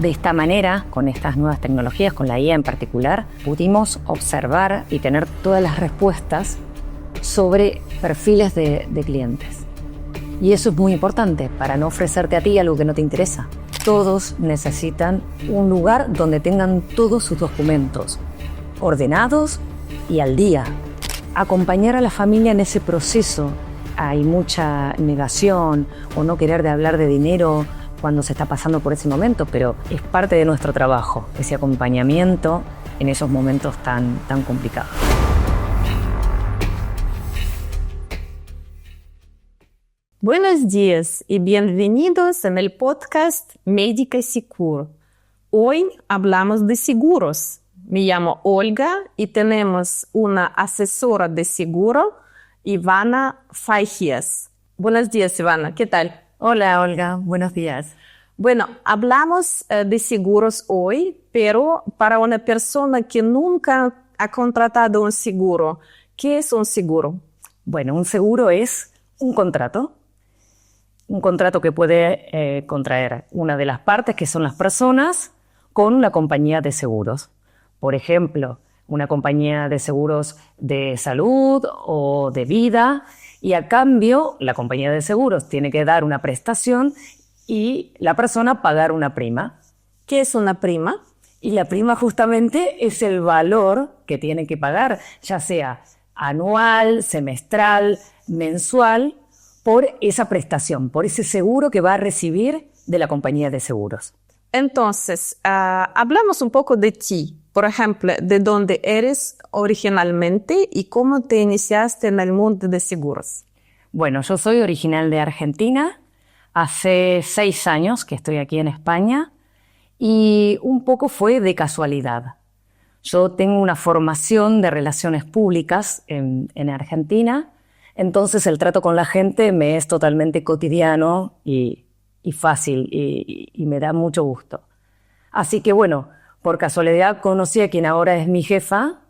De esta manera, con estas nuevas tecnologías, con la IA en particular, pudimos observar y tener todas las respuestas sobre perfiles de clientes. Y eso es muy importante para no ofrecerte a ti algo que no te interesa. Todos necesitan un lugar donde tengan todos sus documentos ordenados y al día. Acompañar a la familia en ese proceso. Hay mucha negación o no querer de hablar de dinero cuando se está pasando por ese momento, pero es parte de nuestro trabajo, ese acompañamiento en esos momentos tan complicados. Buenos días y bienvenidos en el podcast Médica Secur. Hoy hablamos de seguros. Me llamo Olga y tenemos una asesora de seguro, Ivana Fajías. Buenos días, Ivana. ¿Qué tal? Hola, Olga. Buenos días. Bueno, hablamos de seguros hoy, pero para una persona que nunca ha contratado un seguro, ¿qué es un seguro? Bueno, un seguro es un contrato que puede contraer una de las partes, que son las personas, con una compañía de seguros. Por ejemplo, una compañía de seguros de salud o de vida, y a cambio la compañía de seguros tiene que dar una prestación y la persona pagar una prima. ¿Qué es una prima? Y la prima justamente es el valor que tiene que pagar, ya sea anual, semestral, mensual, por esa prestación, por ese seguro que va a recibir de la compañía de seguros. Entonces, hablamos un poco de ti. Por ejemplo, de dónde eres originalmente y cómo te iniciaste en el mundo de seguros. Bueno, yo soy original de Argentina. Hace 6 años que estoy aquí en España y un poco fue de casualidad. Yo tengo una formación de relaciones públicas en Argentina, entonces el trato con la gente me es totalmente cotidiano y fácil y me da mucho gusto. Así que bueno, por casualidad conocí a quien ahora es mi jefa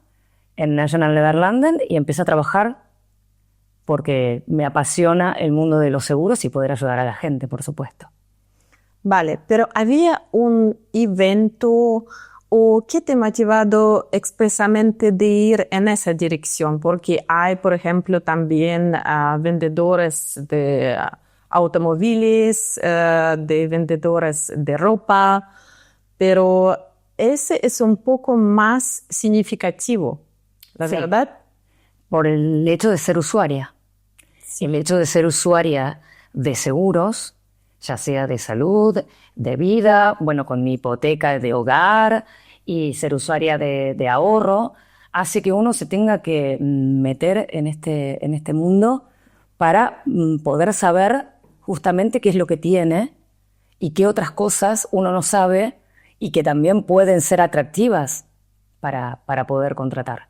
en Nationale-Nederlanden y empecé a trabajar porque me apasiona el mundo de los seguros y poder ayudar a la gente, por supuesto. Vale, pero ¿había un evento o qué te ha motivado expresamente de ir en esa dirección? Porque hay, por ejemplo, también vendedores de automóviles, de vendedores de ropa, pero ese es un poco más significativo, ¿la verdad? Por el hecho de ser usuaria. Sí. El hecho de ser usuaria de seguros, ya sea de salud, de vida, bueno, con mi hipoteca de hogar y ser usuaria de ahorro, hace que uno se tenga que meter en este mundo para poder saber justamente qué es lo que tiene y qué otras cosas uno no sabe y que también pueden ser atractivas para poder contratar.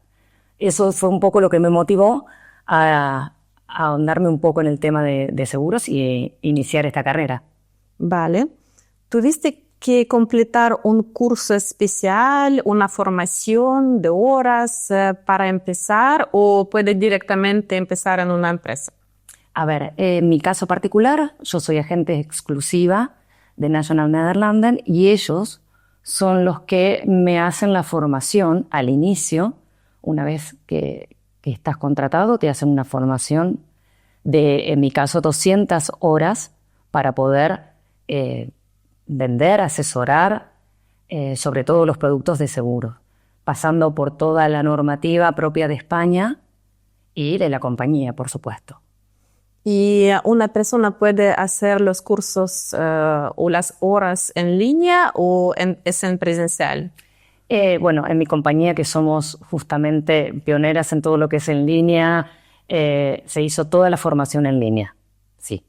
Eso fue un poco lo que me motivó a ahondarme un poco en el tema de seguros y iniciar esta carrera. Vale. ¿Tuviste que completar un curso especial, una formación de horas para empezar o puedes directamente empezar en una empresa? A ver, en mi caso particular, yo soy agente exclusiva de Nationale-Nederlanden y ellos son los que me hacen la formación al inicio. Una vez que estás contratado, te hacen una formación de, en mi caso, 200 horas para poder vender, asesorar sobre todo los productos de seguro, pasando por toda la normativa propia de España y de la compañía, por supuesto. ¿Y una persona puede hacer los cursos o las horas en línea o es en presencial? Bueno, en mi compañía, que somos justamente pioneras en todo lo que es en línea, se hizo toda la formación en línea, sí.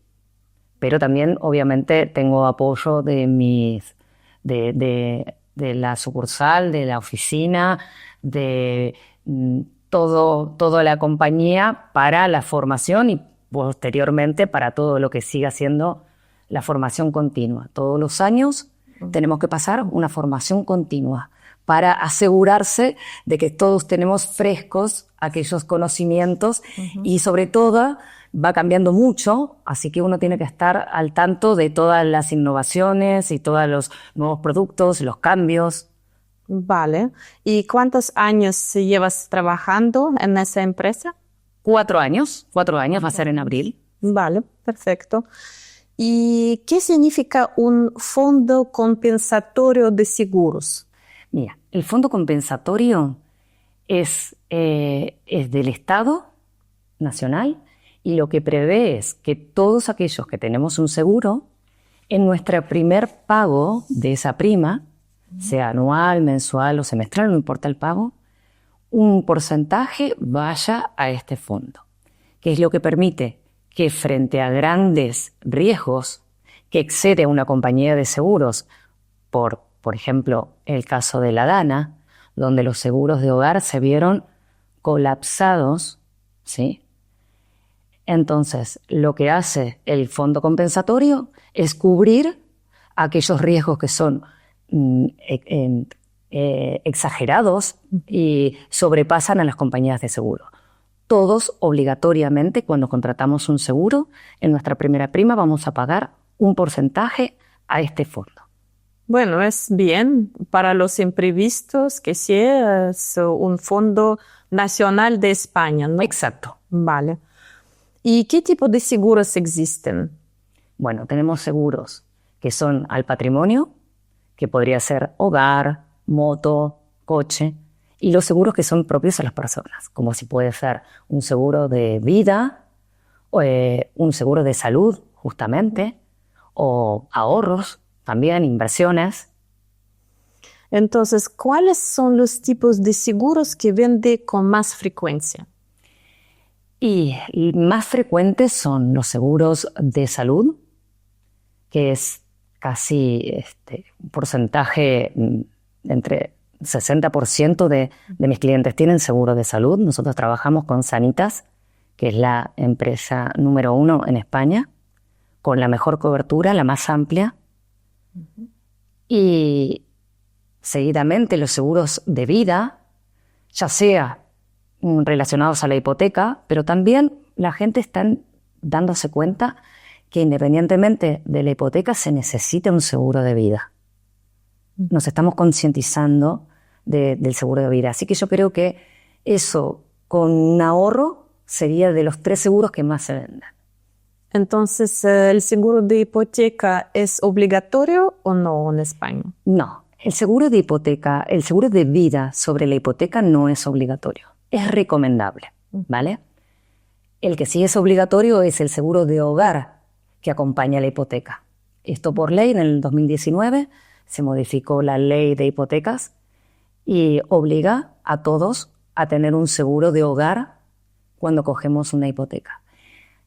Pero también, obviamente, tengo apoyo de la sucursal, de la oficina, de toda la compañía para la formación y posteriormente para todo lo que siga siendo la formación continua. Todos los años tenemos que pasar una formación continua para asegurarse de que todos tenemos frescos aquellos conocimientos y sobre todo va cambiando mucho, así que uno tiene que estar al tanto de todas las innovaciones y todos los nuevos productos, los cambios. Vale. ¿Y cuántos años llevas trabajando en esa empresa? 4 años va a ser en abril. Vale, perfecto. ¿Y qué significa un fondo compensatorio de seguros? Mira, el fondo compensatorio es del Estado nacional y lo que prevé es que todos aquellos que tenemos un seguro, en nuestro primer pago de esa prima, sea anual, mensual o semestral, no importa el pago, un porcentaje vaya a este fondo, que es lo que permite que frente a grandes riesgos que excede a una compañía de seguros, por ejemplo, el caso de la Dana, donde los seguros de hogar se vieron colapsados, ¿sí? Entonces, lo que hace el fondo compensatorio es cubrir aquellos riesgos que son exagerados y sobrepasan a las compañías de seguro. Todos obligatoriamente, cuando contratamos un seguro, en nuestra primera prima vamos a pagar un porcentaje a este fondo. Bueno, es bien para los imprevistos que sí es un fondo nacional de España, ¿no? Exacto. Vale. ¿Y qué tipo de seguros existen? Bueno, tenemos seguros que son al patrimonio, que podría ser hogar, moto, coche, y los seguros que son propios a las personas, como si puede ser un seguro de vida, un seguro de salud, justamente, o ahorros, también inversiones. Entonces, ¿cuáles son los tipos de seguros que vende con más frecuencia? Y más frecuentes son los seguros de salud, que es casi un porcentaje entre 60% de mis clientes tienen seguro de salud. Nosotros trabajamos con Sanitas, que es la empresa número 1 en España, con la mejor cobertura, la más amplia. Y seguidamente los seguros de vida, ya sea relacionados a la hipoteca, pero también la gente está dándose cuenta que independientemente de la hipoteca se necesita un seguro de vida. Nos estamos concientizando del seguro de vida. Así que yo creo que eso, con un ahorro, sería de los 3 seguros que más se venden. Entonces, ¿el seguro de hipoteca es obligatorio o no en España? No, el seguro de hipoteca, el seguro de vida sobre la hipoteca no es obligatorio. Es recomendable, ¿vale? El que sí es obligatorio es el seguro de hogar que acompaña la hipoteca. Esto por ley, en el 2019 se modificó la ley de hipotecas y obliga a todos a tener un seguro de hogar cuando cogemos una hipoteca.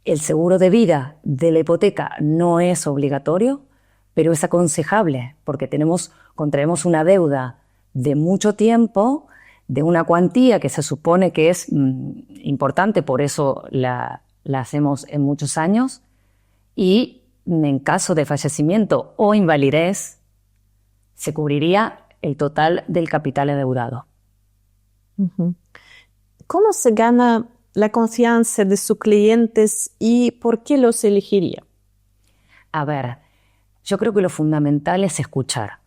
El seguro de vida de la hipoteca no es obligatorio, pero es aconsejable porque contraemos una deuda de mucho tiempo, de una cuantía que se supone que es importante, por eso la hacemos en muchos años, y en caso de fallecimiento o invalidez se cubriría el total del capital endeudado. ¿Cómo se gana la confianza de sus clientes y por qué los elegiría? A ver, yo creo que lo fundamental es escuchar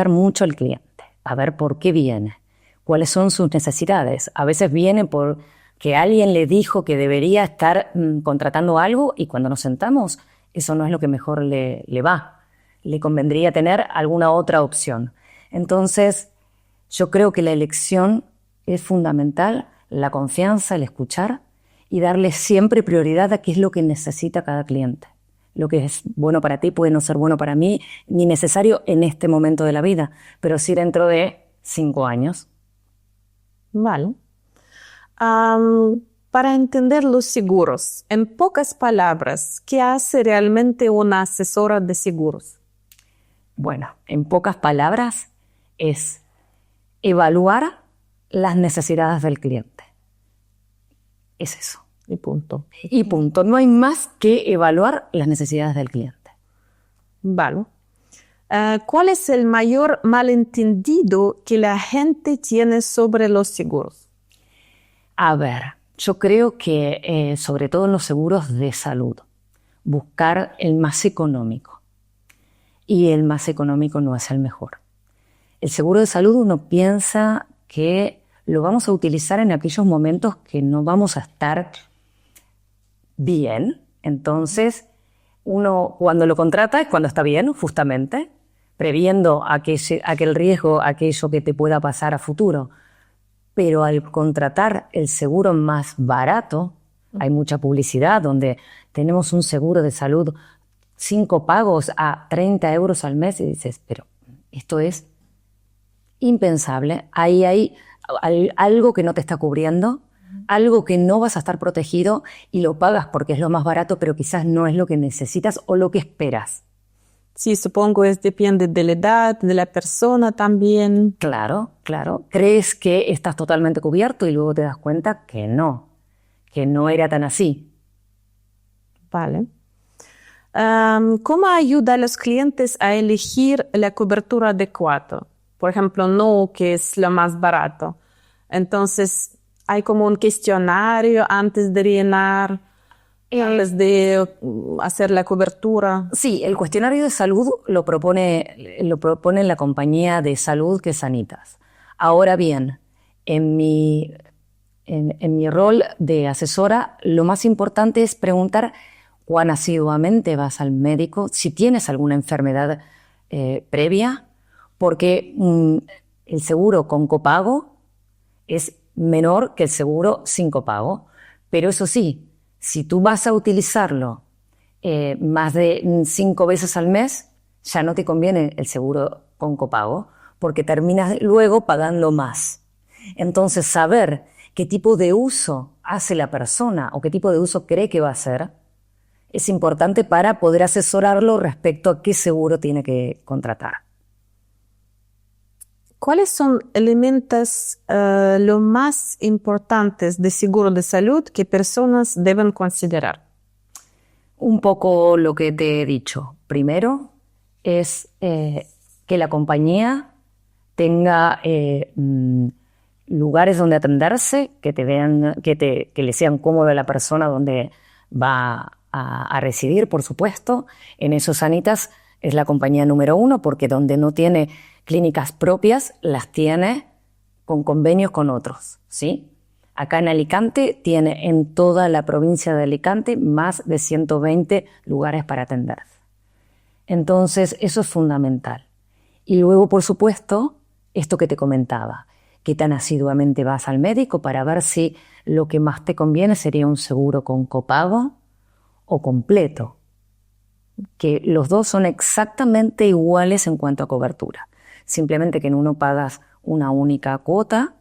mucho al cliente, a ver por qué viene, cuáles son sus necesidades. A veces viene porque alguien le dijo que debería estar contratando algo y cuando nos sentamos, eso no es lo que mejor le va. Le convendría tener alguna otra opción. Entonces, yo creo que la elección es fundamental, la confianza, el escuchar y darle siempre prioridad a qué es lo que necesita cada cliente. Lo que es bueno para ti puede no ser bueno para mí, ni necesario en este momento de la vida, pero sí dentro de 5 años. Vale. Para entender los seguros, en pocas palabras, ¿qué hace realmente una asesora de seguros? Bueno, en pocas palabras, es evaluar las necesidades del cliente. Es eso. Y punto. Y punto. No hay más que evaluar las necesidades del cliente. Vale. ¿Cuál es el mayor malentendido que la gente tiene sobre los seguros? A ver, yo creo que sobre todo en los seguros de salud, buscar el más económico. Y el más económico no es el mejor. El seguro de salud uno piensa que lo vamos a utilizar en aquellos momentos que no vamos a estar bien. Entonces, uno cuando lo contrata es cuando está bien, justamente, previendo aquel riesgo, aquello que te pueda pasar a futuro. Pero al contratar el seguro más barato, hay mucha publicidad donde tenemos un seguro de salud 5 pagos a 30 euros al mes y dices, pero esto es impensable. Ahí hay algo que no te está cubriendo, algo que no vas a estar protegido y lo pagas porque es lo más barato, pero quizás no es lo que necesitas o lo que esperas. Sí, supongo depende de la edad, de la persona también. Claro, claro. Crees que estás totalmente cubierto y luego te das cuenta que no era tan así. Vale. ¿Cómo ayuda a los clientes a elegir la cobertura adecuada? Por ejemplo, no que es lo más barato. Entonces, hay como un cuestionario antes de llenar, antes de hacer la cobertura. Sí, el cuestionario de salud lo propone la compañía de salud que es Sanitas. Ahora bien, en mi rol de asesora, lo más importante es preguntar cuán asiduamente vas al médico, si tienes alguna enfermedad previa, porque el seguro con copago es menor que el seguro sin copago. Pero eso sí, si tú vas a utilizarlo más de 5 veces al mes, ya no te conviene el seguro con copago, porque terminas luego pagando más. Entonces, saber qué tipo de uso hace la persona o qué tipo de uso cree que va a hacer es importante para poder asesorarlo respecto a qué seguro tiene que contratar. ¿Cuáles son elementos los más importantes de seguro de salud que personas deben considerar? Un poco lo que te he dicho. Primero es que la compañía tenga lugares donde atenderse, que te vean, que le sean cómodo a la persona donde va a residir, por supuesto. En eso Sanitas es la compañía número 1 porque donde no tiene clínicas propias, las tiene con convenios con otros, ¿sí? Acá en Alicante tiene en toda la provincia de Alicante más de 120 lugares para atenderse. Entonces, eso es fundamental. Y luego, por supuesto, esto que te comentaba, que tan asiduamente vas al médico para ver si lo que más te conviene sería un seguro con copago o completo, que los dos son exactamente iguales en cuanto a cobertura. Simplemente que en uno pagas una única cuota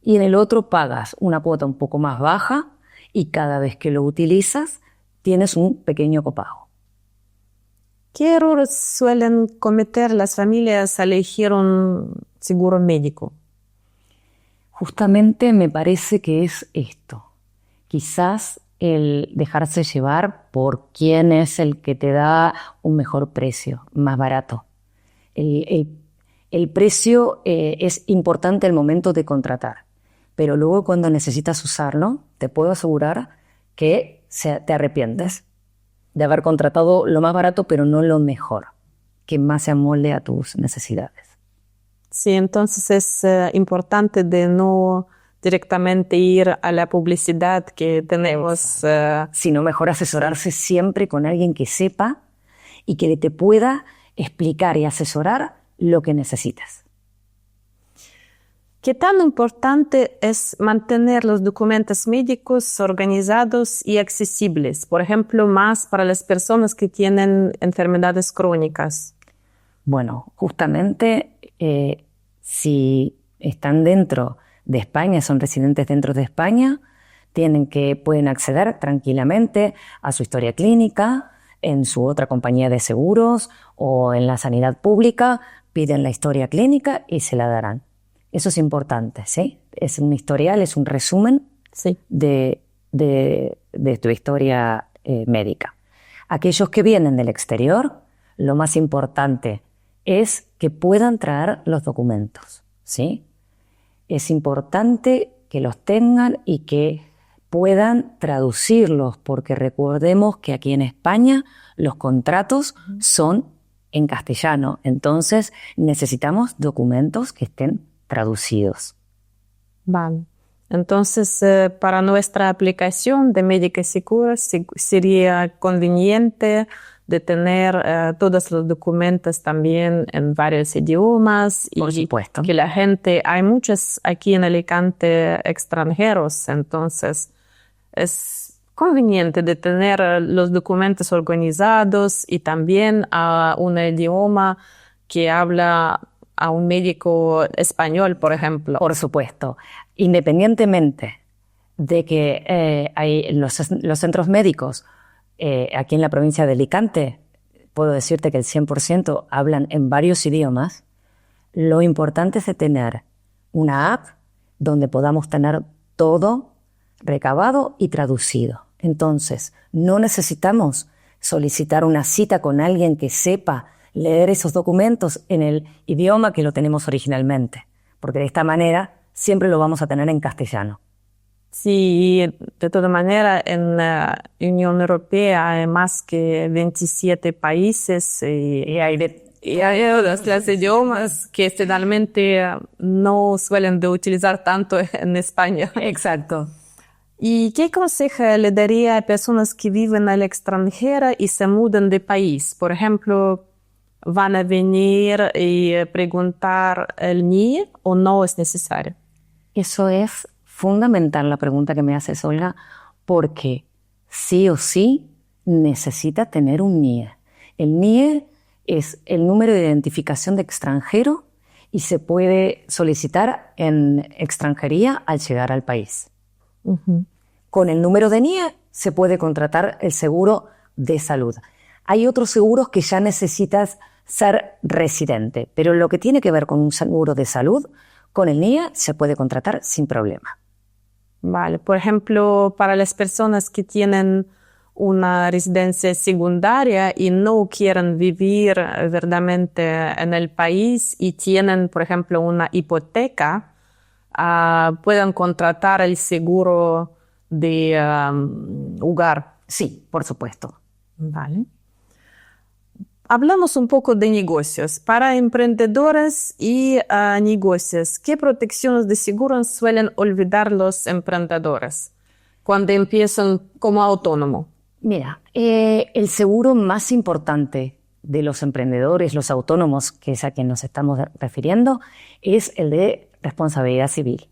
y en el otro pagas una cuota un poco más baja y cada vez que lo utilizas tienes un pequeño copago. ¿Qué errores suelen cometer las familias al elegir un seguro médico? Justamente me parece que es esto. Quizás el dejarse llevar por quién es el que te da un mejor precio, más barato. El precio es importante al momento de contratar, pero luego cuando necesitas usarlo, te puedo asegurar que te arrepientes de haber contratado lo más barato, pero no lo mejor, que más se amolde a tus necesidades. Sí, entonces es importante de no directamente ir a la publicidad que tenemos. Sino mejor asesorarse siempre con alguien que sepa y que te pueda explicar y asesorar lo que necesitas. ¿Qué tan importante es mantener los documentos médicos organizados y accesibles? Por ejemplo, más para las personas que tienen enfermedades crónicas. Bueno, justamente si están dentro de España, son residentes dentro de España, pueden acceder tranquilamente a su historia clínica en su otra compañía de seguros o en la sanidad pública, piden la historia clínica y se la darán. Eso es importante, ¿sí? Es un historial, es un resumen sí. de tu historia médica. Aquellos que vienen del exterior, lo más importante es que puedan traer los documentos, ¿sí? Es importante que los tengan y que puedan traducirlos, porque recordemos que aquí en España los contratos son en castellano, entonces necesitamos documentos que estén traducidos. Vale. Entonces, para nuestra aplicación de Médica Segura sería conveniente de tener todos los documentos también en varios idiomas. Por y supuesto. que la gente, hay muchos aquí en Alicante extranjeros, entonces es conveniente de tener los documentos organizados y también a un idioma que habla a un médico español, por ejemplo. Por supuesto. Independientemente de que hay los centros médicos aquí en la provincia de Alicante, puedo decirte que el 100% hablan en varios idiomas, lo importante es de tener una app donde podamos tener todo recabado y traducido. Entonces, no necesitamos solicitar una cita con alguien que sepa leer esos documentos en el idioma que lo tenemos originalmente, porque de esta manera siempre lo vamos a tener en castellano. Sí, y de todas maneras, en la Unión Europea hay más que 27 países y hay otros idiomas que generalmente no suelen de utilizar tanto en España. Exacto. ¿Y qué consejo le daría a personas que viven al extranjero y se mudan de país? Por ejemplo, ¿van a venir y preguntar el NIE o no es necesario? Eso es fundamental la pregunta que me haces, Olga, porque sí o sí necesita tener un NIE. El NIE es el número de identificación de extranjero y se puede solicitar en extranjería al llegar al país. Uh-huh. Con el número de NIE se puede contratar el seguro de salud. Hay otros seguros que ya necesitas ser residente, pero lo que tiene que ver con un seguro de salud, con el NIE se puede contratar sin problema. Vale, por ejemplo, para las personas que tienen una residencia secundaria y no quieren vivir verdaderamente en el país y tienen, por ejemplo, una hipoteca, pueden contratar el seguro de hogar. Sí, por supuesto. Vale. Hablamos un poco de negocios. Para emprendedores y negocios, ¿qué protecciones de seguro suelen olvidar los emprendedores cuando empiezan como autónomo? Mira, el seguro más importante de los emprendedores, los autónomos, que es a quien nos estamos refiriendo, es el de responsabilidad civil,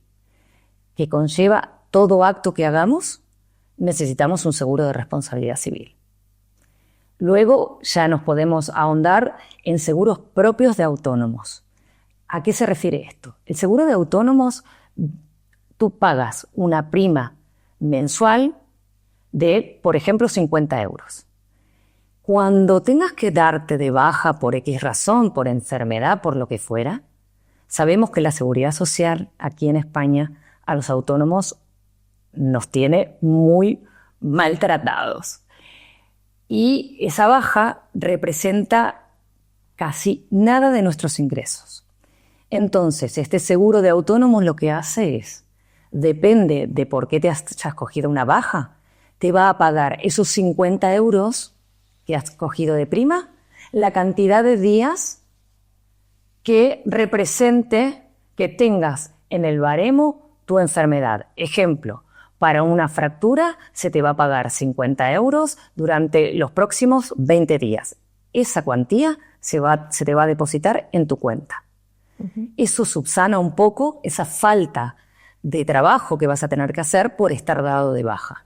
que conlleva todo acto que hagamos, necesitamos un seguro de responsabilidad civil. Luego ya nos podemos ahondar en seguros propios de autónomos. ¿A qué se refiere esto? El seguro de autónomos, tú pagas una prima mensual de, por ejemplo, 50 euros. Cuando tengas que darte de baja por X razón, por enfermedad, por lo que fuera, sabemos que la seguridad social aquí en España a los autónomos nos tiene muy maltratados. Y esa baja representa casi nada de nuestros ingresos. Entonces, este seguro de autónomos lo que hace es, depende de por qué te hayas cogido una baja, te va a pagar esos 50 euros que has cogido de prima, la cantidad de días que represente que tengas en el baremo tu enfermedad. Ejemplo, para una fractura se te va a pagar 50 euros durante los próximos 20 días. Esa cuantía se te va a depositar en tu cuenta. Uh-huh. Eso subsana un poco esa falta de trabajo que vas a tener que hacer por estar dado de baja.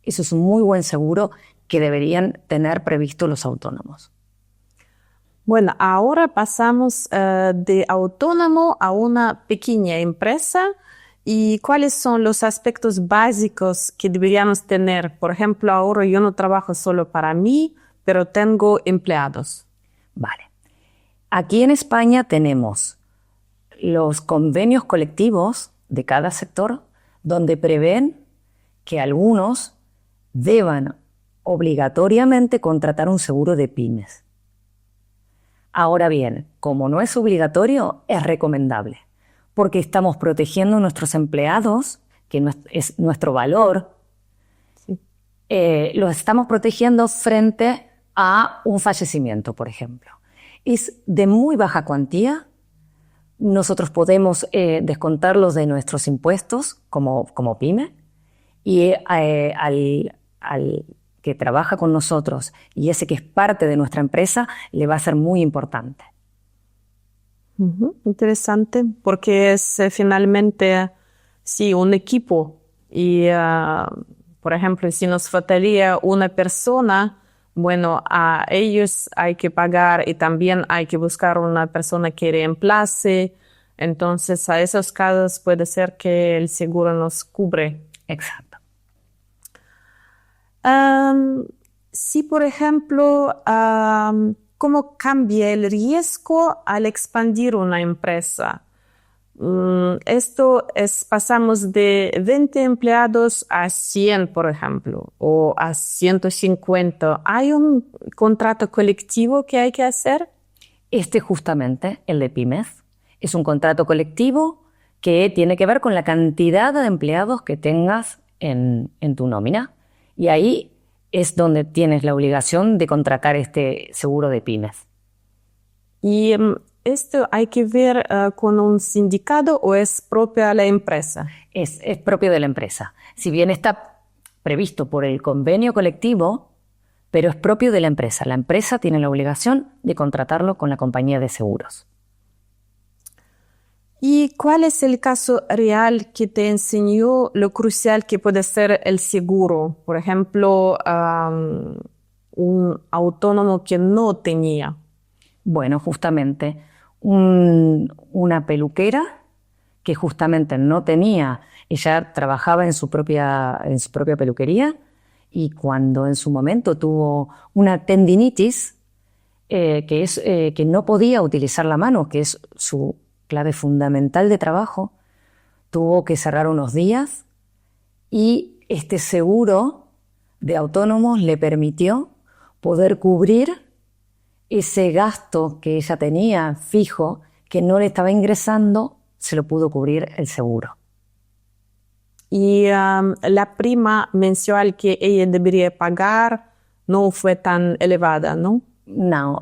Eso es un muy buen seguro que deberían tener previsto los autónomos. Bueno, ahora pasamos de autónomo a una pequeña empresa. ¿Y cuáles son los aspectos básicos que deberíamos tener? Por ejemplo, ahora yo no trabajo solo para mí, pero tengo empleados. Vale. Aquí en España tenemos los convenios colectivos de cada sector donde prevén que algunos deban obligatoriamente contratar un seguro de pymes. Ahora bien, como no es obligatorio, es recomendable, porque estamos protegiendo a nuestros empleados, que es nuestro valor, Sí. los estamos protegiendo frente a un fallecimiento, por ejemplo. Es de muy baja cuantía. Nosotros podemos descontarlos de nuestros impuestos como pyme, y al que trabaja con nosotros y ese que es parte de nuestra empresa le va a ser muy importante. Interesante, porque es finalmente, sí, un equipo. Y, por ejemplo, si nos faltaría una persona, bueno, a ellos hay que pagar y también hay que buscar una persona que reemplace. Entonces, a esos casos puede ser que el seguro nos cubre. Exacto. Si, por ejemplo, ¿cómo cambia el riesgo al expandir una empresa? Pasamos de 20 empleados a 100, por ejemplo, o a 150. ¿Hay un contrato colectivo que hay que hacer? Justamente, el de pymes, es un contrato colectivo que tiene que ver con la cantidad de empleados que tengas en tu nómina. Y ahí es donde tienes la obligación de contratar este seguro de pymes. ¿Y esto hay que ver con un sindicato o es propia la empresa? Es propio de la empresa. Si bien está previsto por el convenio colectivo, pero es propio de la empresa. La empresa tiene la obligación de contratarlo con la compañía de seguros. ¿Y cuál es el caso real que te enseñó lo crucial que puede ser el seguro? Por ejemplo, un autónomo que no tenía. Bueno, justamente una peluquera que justamente no tenía, ella trabajaba en su propia peluquería, y cuando en su momento tuvo una tendinitis, que no podía utilizar la mano, que es su clave fundamental de trabajo, tuvo que cerrar unos días, y este seguro de autónomos le permitió poder cubrir ese gasto que ella tenía fijo, que no le estaba ingresando, se lo pudo cubrir el seguro. Y la prima mensual que ella debería pagar no fue tan elevada, ¿no? No,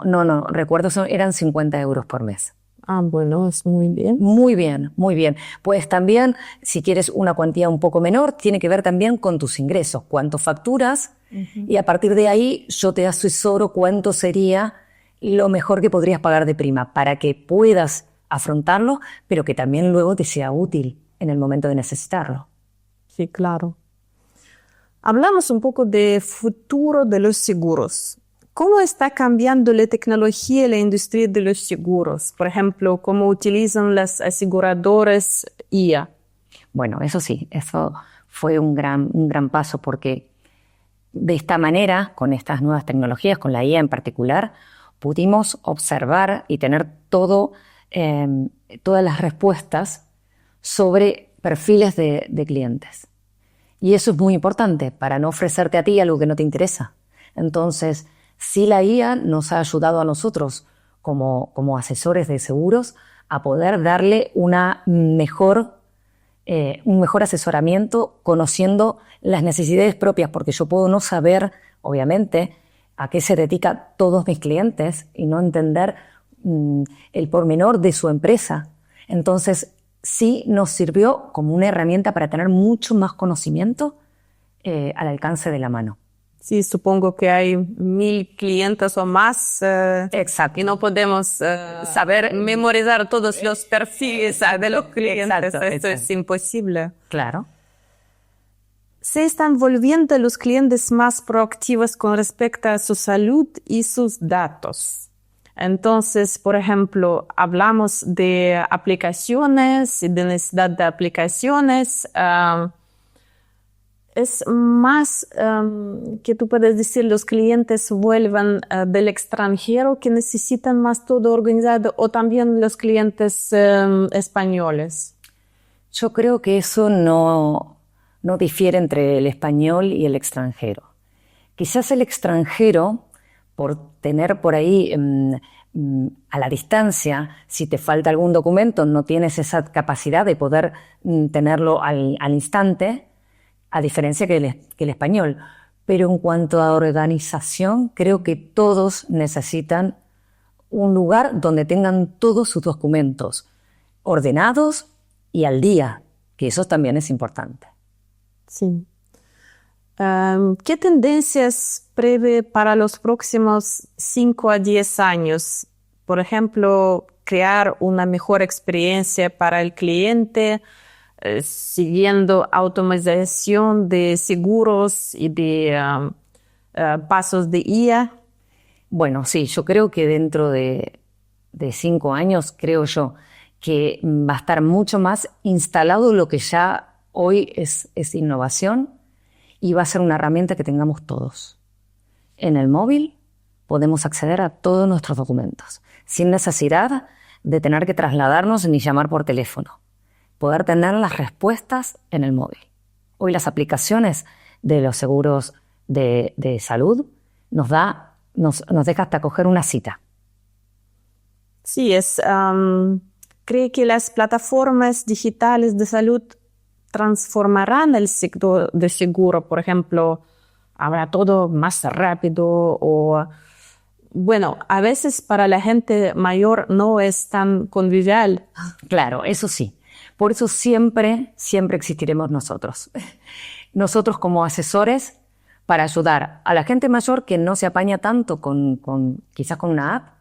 recuerdo, eran 50 euros por mes. Bueno, es muy bien. Muy bien, muy bien. Pues también, si quieres una cuantía un poco menor, tiene que ver también con tus ingresos, cuánto facturas, y a partir de ahí yo te asesoro cuánto sería lo mejor que podrías pagar de prima para que puedas afrontarlo, pero que también luego te sea útil en el momento de necesitarlo. Sí, claro. Hablamos un poco de futuro de los seguros. ¿Cómo está cambiando la tecnología y la industria de los seguros? Por ejemplo, ¿cómo utilizan las aseguradoras IA? Bueno, eso sí, eso fue un gran paso, porque de esta manera, con estas nuevas tecnologías, con la IA en particular, pudimos observar y tener todas las respuestas sobre perfiles de clientes. Y eso es muy importante para no ofrecerte a ti algo que no te interesa. Entonces, sí, la IA nos ha ayudado a nosotros como asesores de seguros a poder darle un mejor asesoramiento, conociendo las necesidades propias, porque yo puedo no saber, obviamente, a qué se dedican todos mis clientes y no entender el pormenor de su empresa. Entonces, sí nos sirvió como una herramienta para tener mucho más conocimiento al alcance de la mano. Sí, supongo que hay 1,000 clientes o más. Exacto. Y no podemos saber memorizar todos los perfiles de los clientes. Esto es imposible. Claro. Se están volviendo los clientes más proactivos con respecto a su salud y sus datos. Entonces, por ejemplo, hablamos de aplicaciones y de necesidad de aplicaciones. Es más que tú puedes decir, los clientes vuelvan del extranjero que necesitan más todo organizado, o también los clientes españoles. Yo creo que eso no difiere entre el español y el extranjero. Quizás el extranjero, por tener por ahí a la distancia, si te falta algún documento, no tienes esa capacidad de poder tenerlo al instante, a diferencia que el español. Pero en cuanto a organización, creo que todos necesitan un lugar donde tengan todos sus documentos ordenados y al día, que eso también es importante. Sí. ¿Qué tendencias prevé para los próximos 5 a 10 años? Por ejemplo, crear una mejor experiencia para el cliente, siguiendo automatización de seguros y de pasos de IA. Bueno, sí, yo creo que dentro de 5 años, creo yo, que va a estar mucho más instalado lo que ya hoy es innovación y va a ser una herramienta que tengamos todos. En el móvil podemos acceder a todos nuestros documentos, sin necesidad de tener que trasladarnos ni llamar por teléfono. Poder tener las respuestas en el móvil. Hoy las aplicaciones de los seguros de salud nos deja hasta coger una cita. Sí, creo que las plataformas digitales de salud transformarán el sector de seguro. Por ejemplo, habrá todo más rápido o, bueno, a veces para la gente mayor no es tan convivial. Claro, eso sí. Por eso siempre existiremos nosotros. Nosotros como asesores para ayudar a la gente mayor que no se apaña tanto quizás con una app,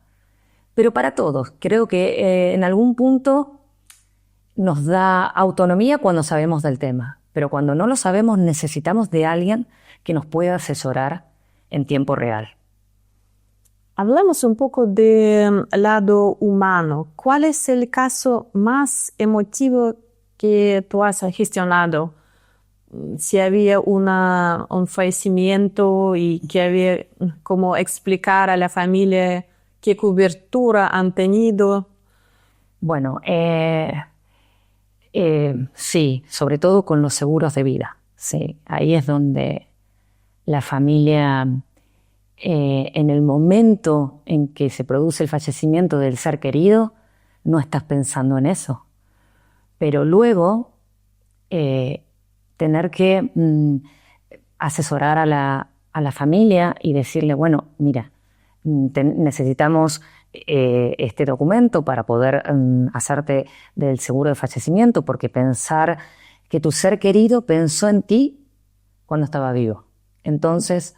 pero para todos. Creo que en algún punto nos da autonomía cuando sabemos del tema, pero cuando no lo sabemos necesitamos de alguien que nos pueda asesorar en tiempo real. Hablamos un poco del lado humano. ¿Cuál es el caso más emotivo que tú has gestionado? Si había un fallecimiento y que había cómo explicar a la familia qué cobertura han tenido. Bueno, sí, sobre todo con los seguros de vida. Sí, ahí es donde la familia, en el momento en que se produce el fallecimiento del ser querido, no estás pensando en eso. Pero luego, tener que asesorar a la familia y decirle, bueno, mira, necesitamos este documento para poder hacerte del seguro de fallecimiento, porque pensar que tu ser querido pensó en ti cuando estaba vivo. Entonces,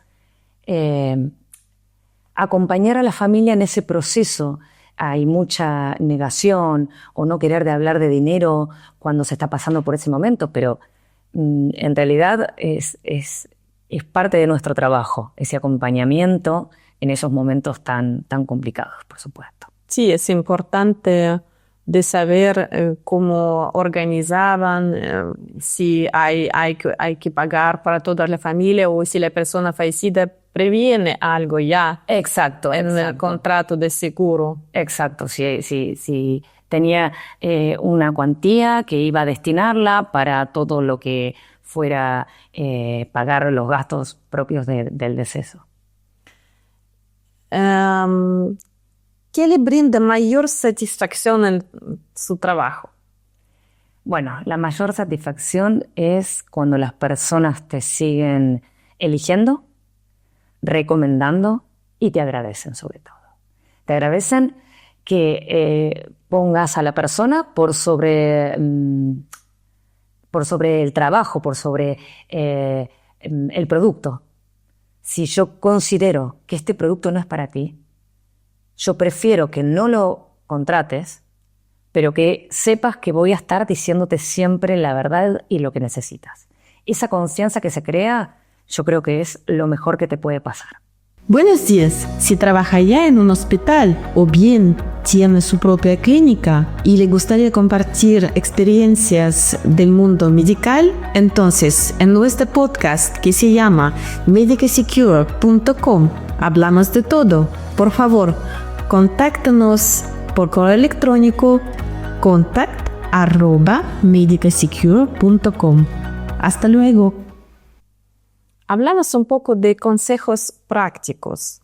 acompañar a la familia en ese proceso. Hay mucha negación o no querer de hablar de dinero cuando se está pasando por ese momento, pero en realidad es parte de nuestro trabajo, ese acompañamiento en esos momentos tan complicados, por supuesto. Sí, es importante de saber cómo organizaban, si hay que pagar para toda la familia o si la persona fallecida previene algo ya. Exacto. En el contrato de seguro. Exacto, si tenía una cuantía que iba a destinarla para todo lo que fuera pagar los gastos propios del deceso. ¿Qué le brinda mayor satisfacción en su trabajo? Bueno, la mayor satisfacción es cuando las personas te siguen eligiendo, recomendando y te agradecen sobre todo. Te agradecen que pongas a la persona por sobre el trabajo, por sobre el producto. Si yo considero que este producto no es para ti, yo prefiero que no lo contrates, pero que sepas que voy a estar diciéndote siempre la verdad y lo que necesitas. Esa confianza que se crea, yo creo que es lo mejor que te puede pasar. Buenos días. Si trabaja ya en un hospital o bien tiene su propia clínica y le gustaría compartir experiencias del mundo medical, entonces en nuestro podcast que se llama medicasecure.com hablamos de todo. Por favor, contáctanos por correo electrónico contact@medicasecure.com. Hasta luego. Hablamos un poco de consejos prácticos.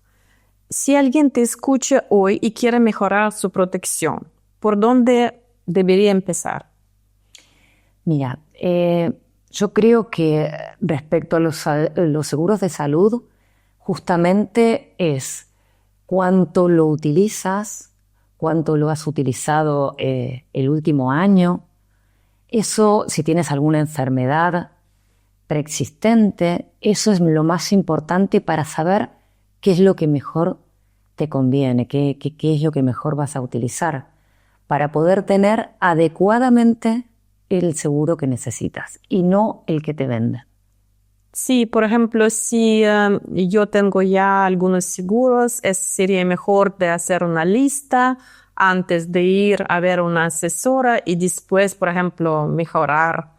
si alguien te escucha hoy y quiere mejorar su protección, ¿por dónde debería empezar? Mira, yo creo que respecto a los seguros de salud, justamente es cuánto lo utilizas, cuánto lo has utilizado el último año. Eso, si tienes alguna enfermedad preexistente, eso es lo más importante para saber qué es lo que mejor te conviene, qué es lo que mejor vas a utilizar, para poder tener adecuadamente el seguro que necesitas y no el que te venden. Sí, por ejemplo, si yo tengo ya algunos seguros, sería mejor de hacer una lista antes de ir a ver una asesora y después, por ejemplo, mejorar.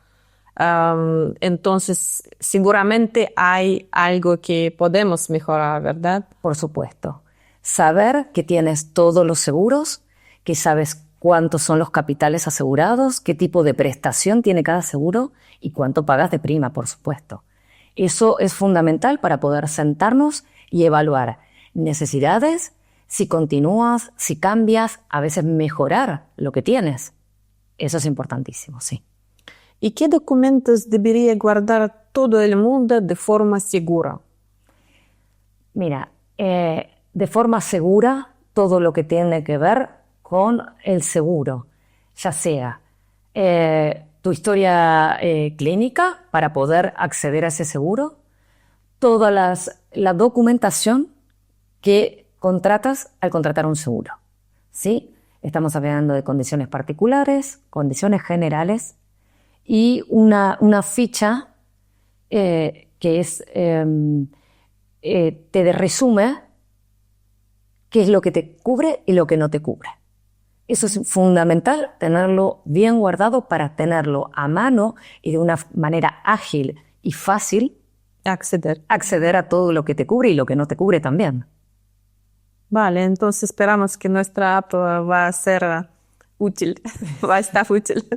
Entonces, seguramente hay algo que podemos mejorar, ¿verdad? Por supuesto. Saber que tienes todos los seguros, que sabes cuántos son los capitales asegurados, qué tipo de prestación tiene cada seguro y cuánto pagas de prima, por supuesto. Eso es fundamental para poder sentarnos y evaluar necesidades, si continúas, si cambias, a veces mejorar lo que tienes. Eso es importantísimo, sí. ¿Y qué documentos debería guardar todo el mundo de forma segura? Mira, de forma segura todo lo que tiene que ver con el seguro, ya sea tu historia clínica para poder acceder a ese seguro, toda la documentación que contratas al contratar un seguro, ¿sí? Estamos hablando de condiciones particulares, condiciones generales y una ficha que es, te resume qué es lo que te cubre y lo que no te cubre. Eso es fundamental, tenerlo bien guardado para tenerlo a mano y de una manera ágil y fácil acceder a todo lo que te cubre y lo que no te cubre también. Vale, entonces esperamos que nuestra app va a ser útil, va a estar útil.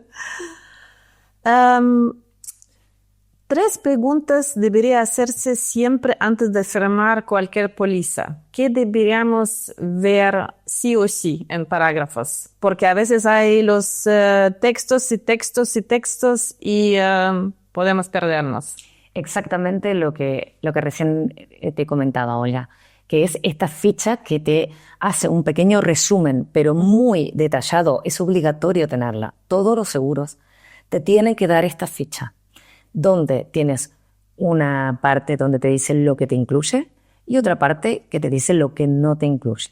3 preguntas debería hacerse siempre antes de firmar cualquier póliza. ¿Qué deberíamos ver sí o sí en parágrafos? Porque a veces hay los textos y textos y textos y podemos perdernos. Exactamente lo que recién te comentaba, Olga, que es esta ficha que te hace un pequeño resumen, pero muy detallado. Es obligatorio tenerla. Todos los seguros te tienen que dar esta ficha, donde tienes una parte donde te dice lo que te incluye y otra parte que te dice lo que no te incluye.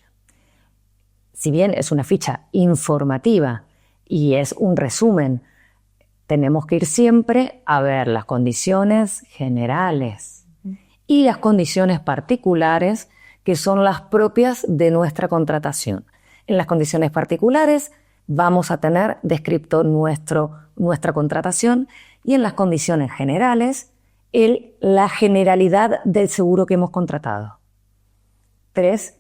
Si bien es una ficha informativa y es un resumen, tenemos que ir siempre a ver las condiciones generales y las condiciones particulares que son las propias de nuestra contratación. En las condiciones particulares vamos a tener descrito nuestra contratación y en las condiciones generales la generalidad del seguro que hemos contratado. 3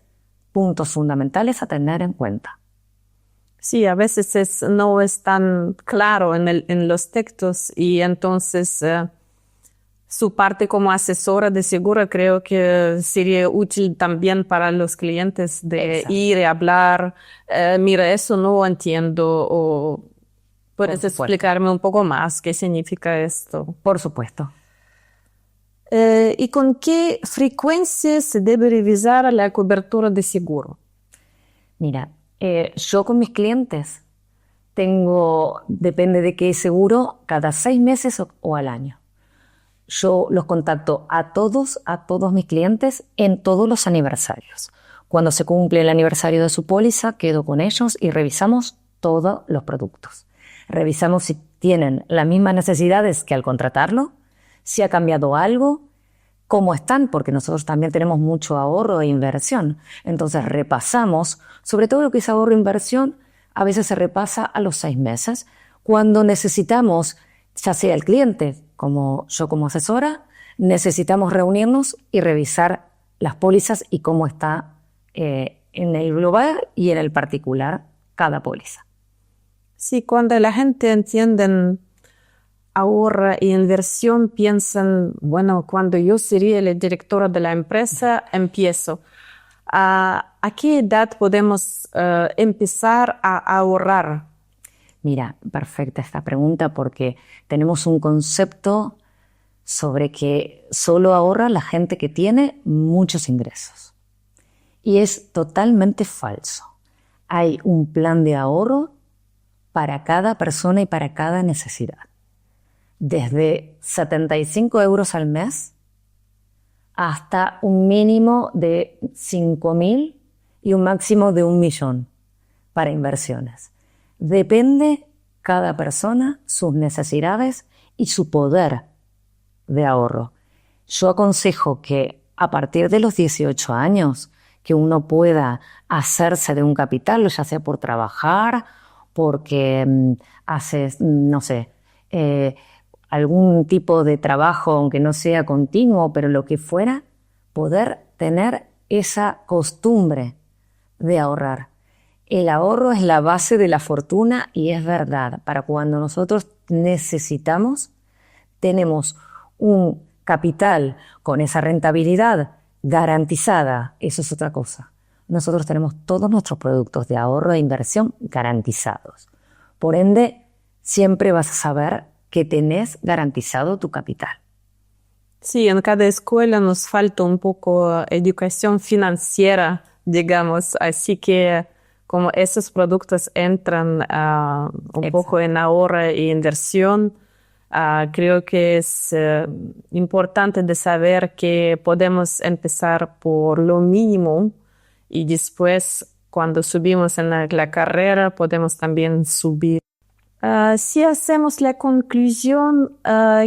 puntos fundamentales a tener en cuenta. Sí, a veces no es tan claro en los textos y entonces su parte como asesora de seguro creo que sería útil también para los clientes de Exacto. Ir y hablar, mira, eso no entiendo o puedes explicarme un poco más qué significa esto. Por supuesto. ¿Y con qué frecuencia se debe revisar la cobertura de seguro? Mira, yo con mis clientes depende de qué seguro, cada 6 meses o al año. Yo los contacto a todos mis clientes en todos los aniversarios. Cuando se cumple el aniversario de su póliza, quedo con ellos y revisamos todos los productos. Revisamos si tienen las mismas necesidades que al contratarlo, si ha cambiado algo, cómo están, porque nosotros también tenemos mucho ahorro e inversión. Entonces repasamos, sobre todo lo que es ahorro e inversión, a veces se repasa a los 6 meses. Cuando necesitamos, ya sea el cliente como yo como asesora, necesitamos reunirnos y revisar las pólizas y cómo está en el global y en el particular cada póliza. Sí, cuando la gente entiende ahorro e inversión, piensan, bueno, cuando yo sería la directora de la empresa, empiezo. ¿A qué edad podemos empezar a ahorrar? Mira, perfecta esta pregunta porque tenemos un concepto sobre que solo ahorra la gente que tiene muchos ingresos. Y es totalmente falso. Hay un plan de ahorro para cada persona y para cada necesidad. Desde 75 euros al mes hasta un mínimo de 5.000 y un máximo de 1.000.000 para inversiones. Depende cada persona, sus necesidades y su poder de ahorro. Yo aconsejo que a partir de los 18 años que uno pueda hacerse de un capital, ya sea por trabajar, porque haces, no sé, algún tipo de trabajo, aunque no sea continuo, pero lo que fuera, poder tener esa costumbre de ahorrar. El ahorro es la base de la fortuna y es verdad, para cuando nosotros necesitamos, tenemos un capital con esa rentabilidad garantizada. Eso es otra cosa. Nosotros tenemos todos nuestros productos de ahorro e inversión garantizados. Por ende, siempre vas a saber que tenés garantizado tu capital. Sí, en cada escuela nos falta un poco educación financiera, digamos, así que como esos productos entran un poco en ahorro e inversión, creo que es importante de saber que podemos empezar por lo mínimo y después, cuando subimos en la carrera, podemos también subir. Si hacemos la conclusión,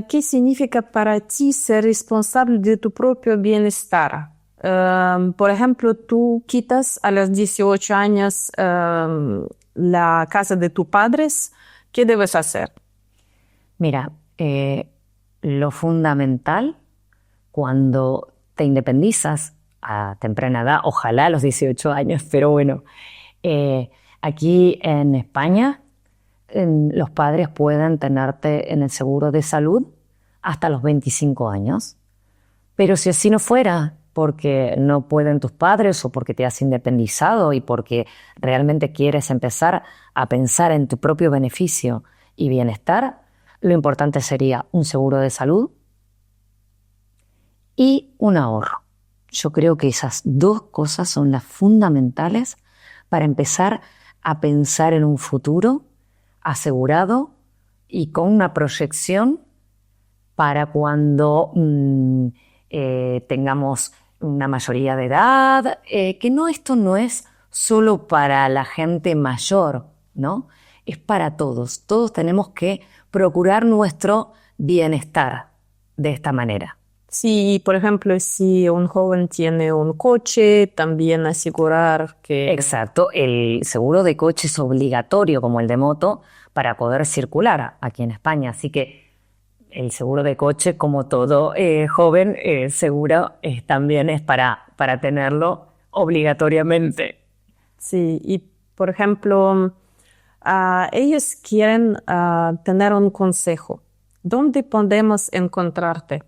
¿qué significa para ti ser responsable de tu propio bienestar? Por ejemplo, tú quitas a los 18 años la casa de tus padres, ¿qué debes hacer? Mira, lo fundamental cuando te independizas a temprana edad, ojalá a los 18 años, pero bueno, aquí en España los padres pueden tenerte en el seguro de salud hasta los 25 años. Pero si así no fuera, porque no pueden tus padres o porque te has independizado y porque realmente quieres empezar a pensar en tu propio beneficio y bienestar, lo importante sería un seguro de salud y un ahorro. Yo creo que esas dos cosas son las fundamentales para empezar a pensar en un futuro asegurado y con una proyección para cuando tengamos una mayoría de edad, esto no es solo para la gente mayor, ¿no? Es para todos. Todos tenemos que procurar nuestro bienestar de esta manera. Sí, por ejemplo, si un joven tiene un coche, también asegurar que... Exacto, el seguro de coche es obligatorio como el de moto para poder circular aquí en España, así que el seguro de coche, como todo joven, seguro también es para tenerlo obligatoriamente. Sí, y por ejemplo, ellos quieren tener un consejo. ¿Dónde podemos encontrarte?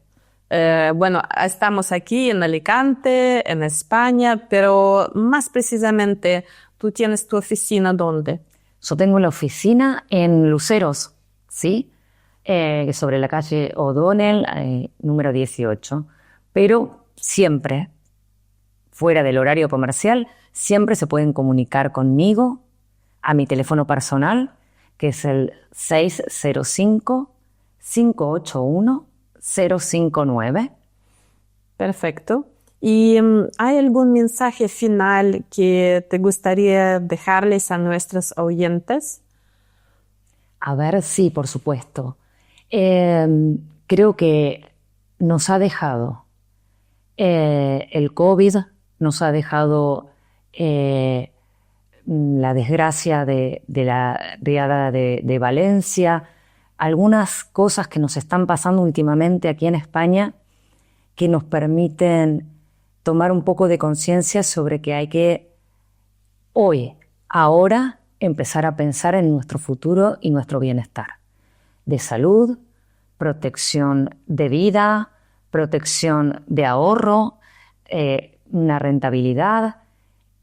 Bueno, estamos aquí en Alicante, en España, pero más precisamente, ¿tú tienes tu oficina dónde? Yo tengo la oficina en Luceros, ¿sí? Sobre la calle O'Donnell, número 18. Pero siempre, fuera del horario comercial, siempre se pueden comunicar conmigo a mi teléfono personal, que es el 605-581-059. Perfecto. ¿Y hay algún mensaje final que te gustaría dejarles a nuestros oyentes? A ver, sí, por supuesto. Creo que nos ha dejado el COVID, nos ha dejado la desgracia de la riada de Valencia, algunas cosas que nos están pasando últimamente aquí en España que nos permiten tomar un poco de conciencia sobre que hay que hoy, ahora, empezar a pensar en nuestro futuro y nuestro bienestar. De salud, protección de vida, protección de ahorro, una rentabilidad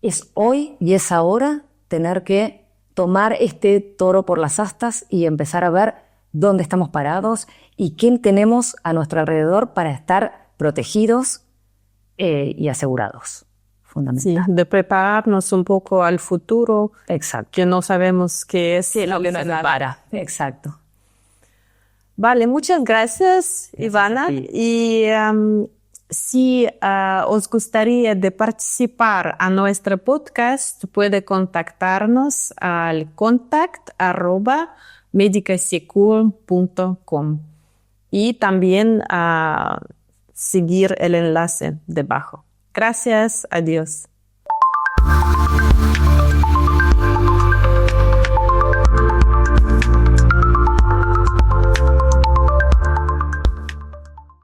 es hoy y es ahora tener que tomar este toro por las astas y empezar a ver dónde estamos parados y quién tenemos a nuestro alrededor para estar protegidos y asegurados. Fundamental. Sí, de prepararnos un poco al futuro, Exacto. que no sabemos qué es. Sí, lo que nos depara. Exacto. Vale, muchas gracias, Ivana. Y si os gustaría de participar a nuestro podcast, puede contactarnos al contact@medicasecure.com y también seguir el enlace debajo. Gracias, adiós.